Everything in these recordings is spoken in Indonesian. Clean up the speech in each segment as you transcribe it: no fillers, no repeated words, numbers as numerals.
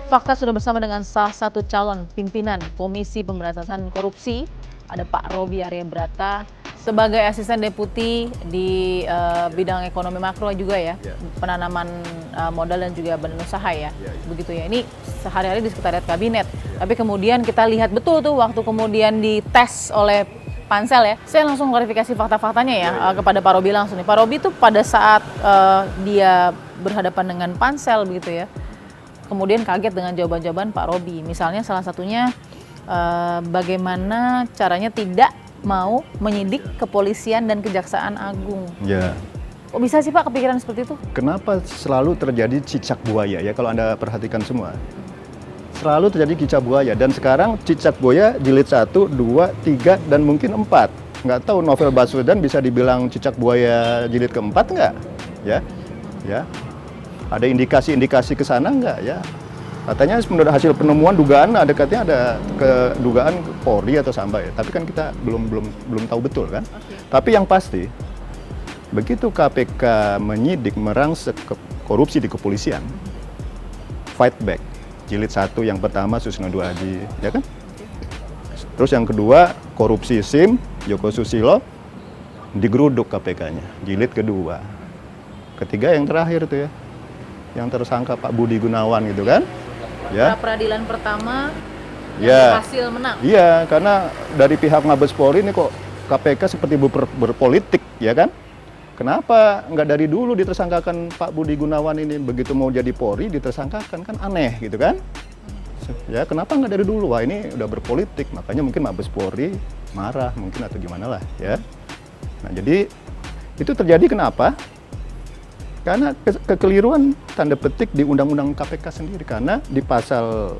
Fakta sudah bersama dengan salah satu calon pimpinan Komisi Pemberantasan Korupsi, ada Pak Robby Arya Brata, sebagai asisten deputi di bidang ekonomi makro juga ya, penanaman modal dan juga badan usaha ya, begitu ya. Ini sehari-hari di sekretariat kabinet, tapi kemudian kita lihat betul tuh waktu kemudian dites oleh Pansel ya, saya langsung klarifikasi fakta-faktanya ya, kepada Pak Robby langsung nih. Pak Robby tuh pada saat dia berhadapan dengan Pansel begitu ya, kemudian kaget dengan jawaban-jawaban Pak Robby. Misalnya salah satunya bagaimana caranya tidak mau menyidik kepolisian dan Kejaksaan Agung. Ya. Kok bisa sih Pak kepikiran seperti itu? Kenapa selalu terjadi cicak buaya ya, kalau Anda perhatikan semua. Selalu terjadi cicak buaya, dan sekarang cicak buaya jilid 1, 2, 3, dan mungkin 4. Nggak tahu novel Baswedan bisa dibilang cicak buaya jilid keempat nggak? Ya. Ada indikasi-indikasi ke sana nggak ya? Katanya menurut hasil penemuan dugaan katanya ada kedugaan Polri atau Samba ya. Tapi kan kita belum tahu betul kan. Tapi yang pasti begitu KPK menyidik merangsek korupsi di kepolisian, fight back. Jilid 1 yang pertama Susno II Hadi, ya kan? Terus yang kedua korupsi SIM Joko Susilo, digeruduk KPK-nya. Jilid kedua. Ketiga yang terakhir itu ya, yang tersangka Pak Budi Gunawan gitu kan? Ya. Peradilan pertama ya. Berhasil menang. Iya, karena dari pihak Mabes Polri ini kok KPK seperti berpolitik, ya kan? Kenapa nggak dari dulu ditersangkakan Pak Budi Gunawan ini, begitu mau jadi Polri ditersangkakan, kan aneh gitu kan? Ya kenapa nggak dari dulu? Wah ini udah berpolitik, makanya mungkin Mabes Polri marah mungkin atau gimana lah ya. Nah jadi itu terjadi kenapa? Karena kekeliruan tanda petik di Undang-Undang KPK sendiri, karena di pasal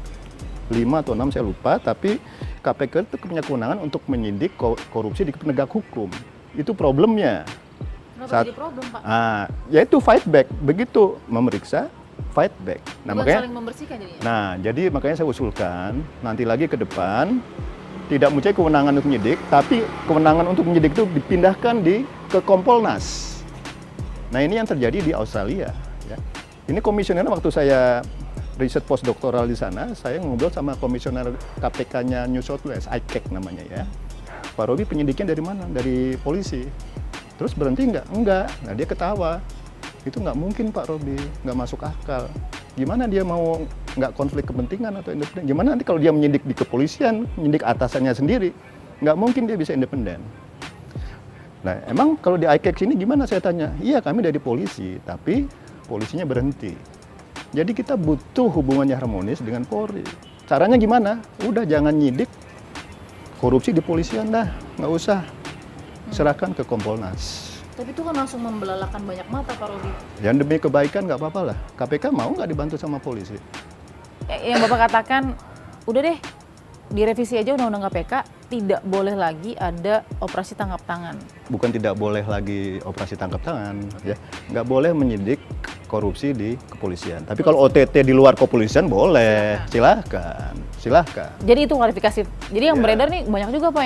5 atau 6 saya lupa, tapi KPK itu punya kewenangan untuk menyidik korupsi di penegak hukum. Itu problemnya. Kenapa jadi problem, Pak? Yaitu fight back, begitu memeriksa fight back. Nah, bukan makanya saling membersihkan jadinya. Nah, jadi makanya saya usulkan nanti lagi ke depan tidak mempunyai kewenangan untuk menyidik, tapi kewenangan untuk menyidik itu dipindahkan ke Kompolnas. Nah, ini yang terjadi di Australia ya. Ini komisioner waktu saya riset postdoktoral di sana, saya ngobrol sama komisioner KPK-nya New South Wales, ICAC namanya ya. Pak Robby penyidiknya dari mana? Dari polisi. Terus berhenti nggak? Enggak. Nah dia ketawa. Itu nggak mungkin Pak Robby, nggak masuk akal. Gimana dia mau nggak konflik kepentingan atau independen? Gimana nanti kalau dia menyidik di kepolisian, menyidik atasannya sendiri? Nggak mungkin dia bisa independen. Nah emang kalau di ICAC sini gimana, saya tanya? Iya kami dari polisi, tapi polisinya berhenti. Jadi kita butuh hubungannya harmonis dengan Polri. Caranya gimana? Udah jangan nyidik korupsi di polisian dah, nggak usah. Serahkan ke Kompolnas. Tapi itu kan langsung membelalakan banyak mata Pak Robby. Yang demi kebaikan nggak apa-apa lah. KPK mau nggak dibantu sama polisi? Yang Bapak katakan, udah deh direvisi aja Undang-Undang KPK, tidak boleh lagi ada operasi tangkap tangan. Bukan tidak boleh lagi operasi tangkap tangan, ya. Nggak boleh menyidik korupsi di kepolisian. Tapi kalau OTT di luar kepolisian boleh, silahkan. Jadi itu klarifikasi. Jadi yang beredar nih banyak juga Pak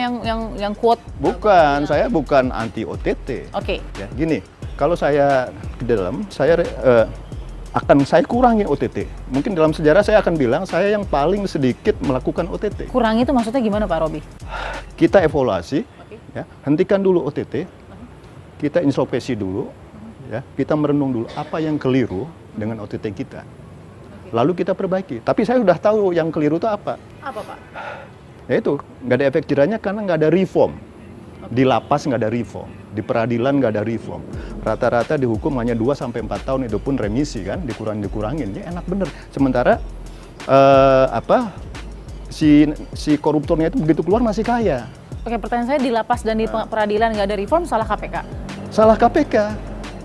yang quote. Bukan, saya bukan anti OTT. Oke. Ya, gini, kalau saya ke dalam, saya kurangi OTT. Mungkin dalam sejarah saya akan bilang saya yang paling sedikit melakukan OTT. Kurangi itu maksudnya gimana Pak Robby? Kita evaluasi, ya, hentikan dulu OTT, kita introspeksi dulu, ya, kita merenung dulu apa yang keliru dengan OTT kita. Lalu kita perbaiki. Tapi saya sudah tahu yang keliru itu apa. Apa Pak? Ya itu, nggak ada efek jerahnya karena nggak ada reform. Di lapas nggak ada reform, di peradilan nggak ada reform. Rata-rata dihukum hanya 2-4 tahun, itu pun remisi kan, dikurangin. Ya enak bener. Sementara si koruptornya itu begitu keluar masih kaya. Oke, pertanyaan saya, di lapas dan di peradilan nggak ada reform, salah KPK? Salah KPK.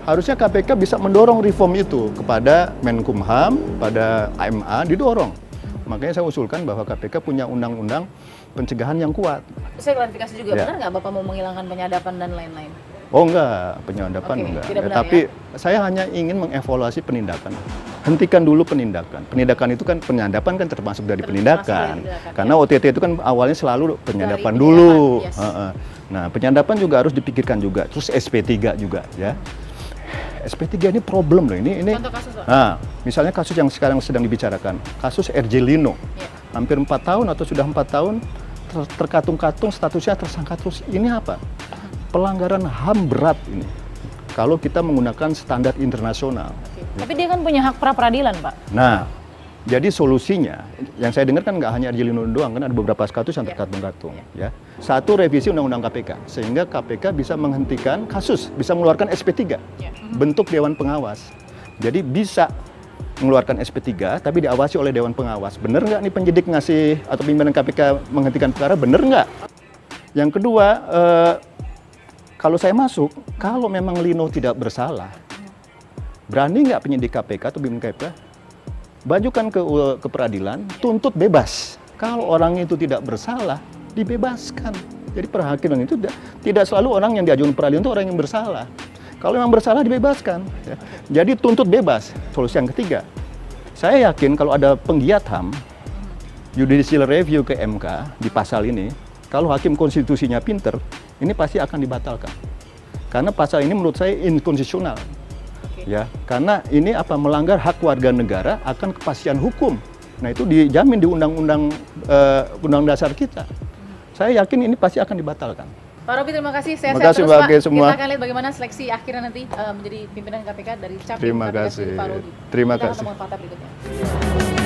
Harusnya KPK bisa mendorong reform itu kepada Menkumham, pada AMA, didorong. Makanya saya usulkan bahwa KPK punya undang-undang pencegahan yang kuat. Saya klarifikasi juga, ya. Benar nggak Bapak mau menghilangkan penyadapan dan lain-lain? Oh enggak, penyadapan enggak. Tidak benar, tapi saya hanya ingin mengevaluasi penindakan. Hentikan dulu penindakan. Penindakan itu kan, penyadapan kan termasuk dari penindakan. Karena OTT itu kan awalnya selalu penyadapan dulu. Yes. Nah, penyadapan juga harus dipikirkan juga. Terus SP3 juga ya. SP3 ini problem loh. Ini. Contoh kasus, Pak. Nah, misalnya kasus yang sekarang sedang dibicarakan, kasus RJ Lino. Ya. Hampir 4 tahun atau sudah 4 tahun terkatung-katung statusnya tersangka terus. Ini apa? Pelanggaran HAM berat ini. Kalau kita menggunakan standar internasional. Oke. Tapi dia kan punya hak pra peradilan, Pak. Nah, jadi solusinya, yang saya dengar kan nggak hanya RJ Lino doang, kan ada beberapa kasus yang Ya. terkatung-katung. Ya. Satu, revisi Undang-Undang KPK, sehingga KPK bisa menghentikan kasus, bisa mengeluarkan SP3, Ya. bentuk Dewan Pengawas. Jadi bisa mengeluarkan SP3, tapi diawasi oleh Dewan Pengawas. Bener nggak nih penyidik ngasih atau pimpinan KPK menghentikan perkara, bener nggak? Yang kedua, kalau saya masuk, kalau memang Lino tidak bersalah, berani nggak penyidik KPK atau pimpinan KPK bajukan ke peradilan, tuntut bebas. Kalau orang itu tidak bersalah, dibebaskan. Jadi perhakiman itu tidak selalu orang yang diajukan peradilan itu orang yang bersalah. Kalau memang bersalah, dibebaskan. Ya. Jadi tuntut bebas. Solusi yang ketiga, saya yakin kalau ada penggiat HAM, judicial review ke MK di pasal ini, kalau hakim konstitusinya pinter, ini pasti akan dibatalkan. Karena pasal ini menurut saya inkonstitusional. Ya, karena ini melanggar hak warga negara akan kepastian hukum. Nah, itu dijamin di undang-undang dasar kita. Saya yakin ini pasti akan dibatalkan. Pak Robi, terima kasih. Terima Sehat-sehat kasih terus, Pak. bagi semua. Kita akan lihat bagaimana seleksi akhirnya nanti menjadi pimpinan KPK dari Capim Terima KPK kasih. Pak Robi. Terima Kita akan kasih. ketemu fakta berikutnya.